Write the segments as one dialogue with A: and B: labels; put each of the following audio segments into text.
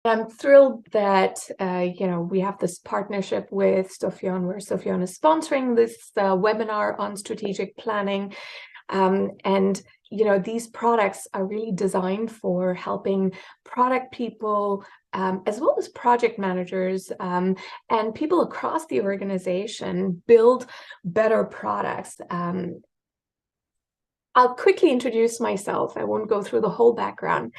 A: I'm thrilled that we have this partnership with Sophion, where Sophion is sponsoring this webinar on strategic planning. And these products are really designed for helping product people, as well as project managers, and people across the organization build better products. I'll quickly introduce myself. I won't go through the whole background.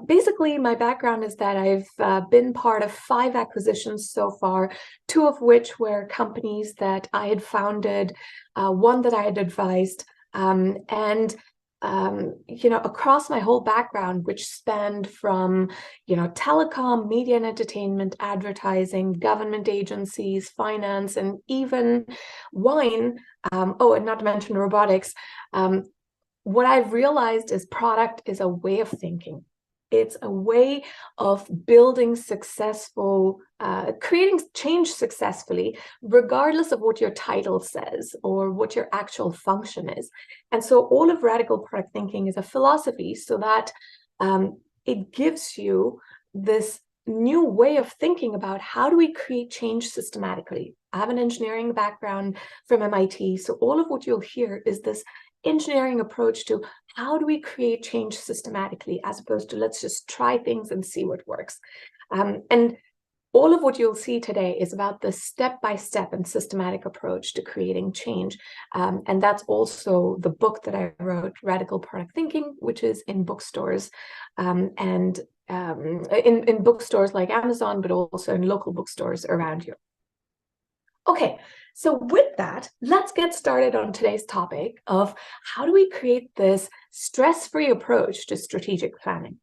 A: Basically, my background is that I've been part of 5 acquisitions so far, 2 of which were companies that I had founded, 1 that I had advised, across my whole background, which spanned from, telecom, media and entertainment, advertising, government agencies, finance, and even wine, and not to mention robotics. What I've realized is product is a way of thinking. It's a way of building successful, creating change successfully, regardless of what your title says or what your actual function is. And so all of radical product thinking is a philosophy so that it gives you this new way of thinking about how do we create change systematically. I have an engineering background from MIT, so all of what you'll hear is this engineering approach to how do we create change systematically, as opposed to let's just try things and see what works. And all of what you'll see today is about the step-by-step and systematic approach to creating change. And that's also the book that I wrote, Radical Product Thinking, which is in bookstores, in bookstores like Amazon, but also in local bookstores around you. Okay, so with that, let's get started on today's topic of how do we create this stress-free approach to strategic planning.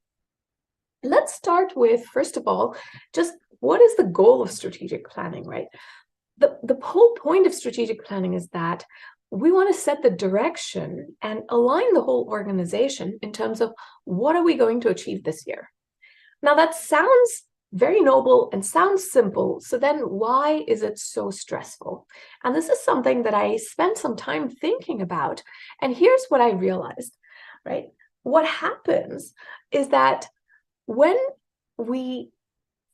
A: Let's start with, first of all, just what is the goal of strategic planning, right? The whole point of strategic planning is that we want to set the direction and align the whole organization in terms of what are we going to achieve this year. Now, that sounds very noble and sounds simple. So then why is it so stressful? And this is something that I spent some time thinking about. And here's what I realized, right? What happens is that when we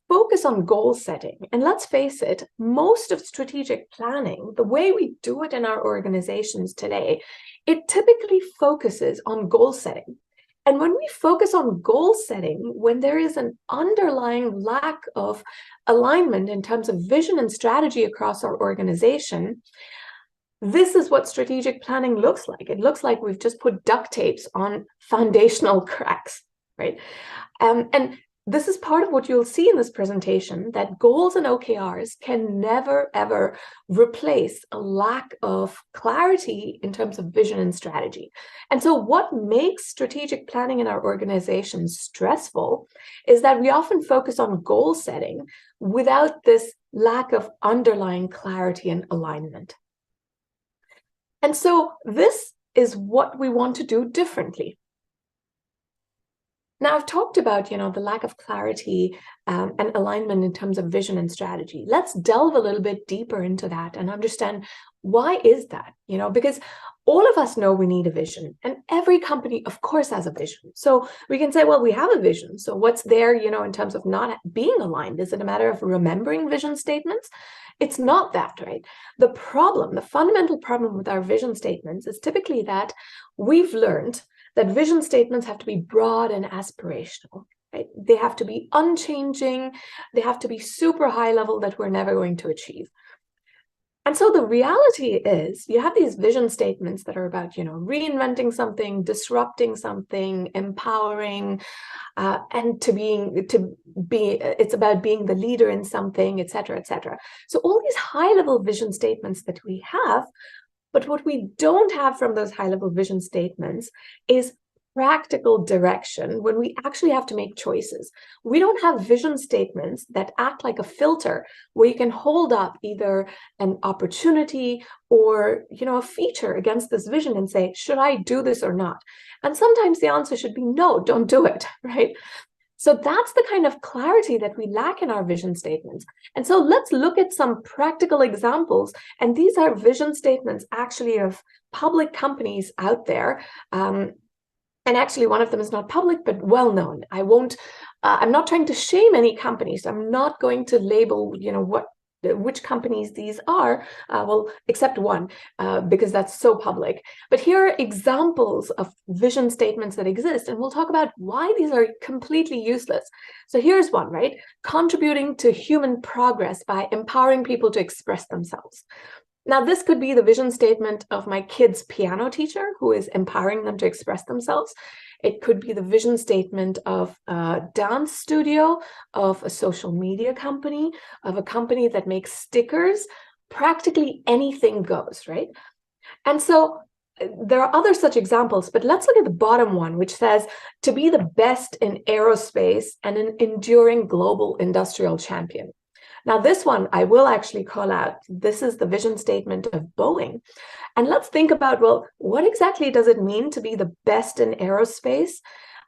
A: focus on goal setting, and let's face it, most of strategic planning, the way we do it in our organizations today, it typically focuses on goal setting. And when we focus on goal setting, when there is an underlying lack of alignment in terms of vision and strategy across our organization, this is what strategic planning looks like. It looks like we've just put duct tapes on foundational cracks, right? And this is part of what you'll see in this presentation, that goals and OKRs can never, ever replace a lack of clarity in terms of vision and strategy. And so what makes strategic planning in our organizations stressful is that we often focus on goal setting without this lack of underlying clarity and alignment. And so this is what we want to do differently. Now, I've talked about, the lack of clarity and alignment in terms of vision and strategy. Let's delve a little bit deeper into that and understand why is that, because all of us know we need a vision, and every company, of course, has a vision. So we can say, well, we have a vision. So what's there, in terms of not being aligned? Is it a matter of remembering vision statements? It's not that, right? The fundamental problem with our vision statements is typically that we've learned that vision statements have to be broad and aspirational, right? They have to be unchanging. They have to be super high level that we're never going to achieve. And so the reality is you have these vision statements that are about, reinventing something, disrupting something, empowering, and it's about being the leader in something, et cetera, et cetera. So all these high level vision statements that we have, but what we don't have from those high-level vision statements is practical direction when we actually have to make choices. We don't have vision statements that act like a filter where you can hold up either an opportunity or, a feature against this vision and say, should I do this or not? And sometimes the answer should be no, don't do it, right? So that's the kind of clarity that we lack in our vision statements. And so let's look at some practical examples. And these are vision statements actually of public companies out there. And actually one of them is not public, but well known. I won't I'm not trying to shame any companies. I'm not going to label, which companies these are, well, except one, because that's so public. But here are examples of vision statements that exist, and we'll talk about why these are completely useless. So here's one, right? Contributing to human progress by empowering people to express themselves. Now, this could be the vision statement of my kid's piano teacher who is empowering them to express themselves. It could be the vision statement of a dance studio, of a social media company, of a company that makes stickers. Practically anything goes, right? And so there are other such examples, but let's look at the bottom one, which says to be the best in aerospace and an enduring global industrial champion. Now, this one I will actually call out. This is the vision statement of Boeing. And let's think about, well, what exactly does it mean to be the best in aerospace?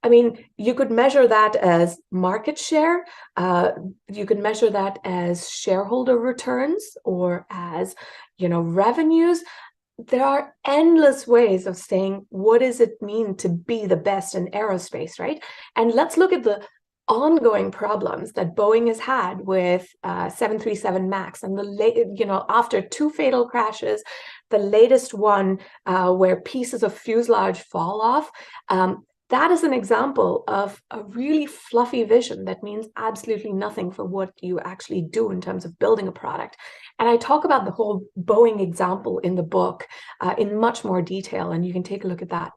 A: I mean, you could measure that as market share. You could measure that as shareholder returns or as, revenues. There are endless ways of saying, what does it mean to be the best in aerospace, right? And let's look at the ongoing problems that Boeing has had with 737 MAX, and after 2 fatal crashes, the latest one where pieces of fuselage fall off. That is an example of a really fluffy vision that means absolutely nothing for what you actually do in terms of building a product. And I talk about the whole Boeing example in the book in much more detail, and you can take a look at that.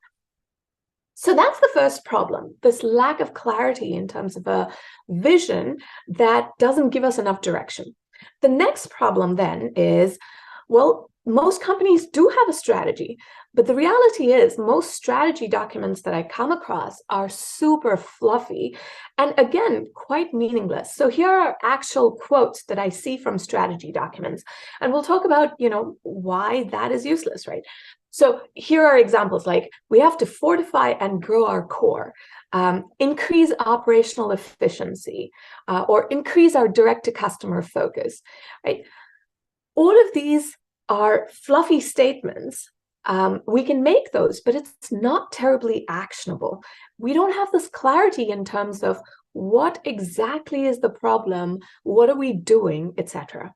A: So that's the first problem, this lack of clarity in terms of a vision that doesn't give us enough direction. The next problem then is, well, most companies do have a strategy, but the reality is most strategy documents that I come across are super fluffy and, again, quite meaningless. So here are actual quotes that I see from strategy documents, and we'll talk about, why that is useless, right? So here are examples like we have to fortify and grow our core, increase operational efficiency, or increase our direct-to-customer focus, right? All of these are fluffy statements. We can make those, but it's not terribly actionable. We don't have this clarity in terms of what exactly is the problem, what are we doing, etc.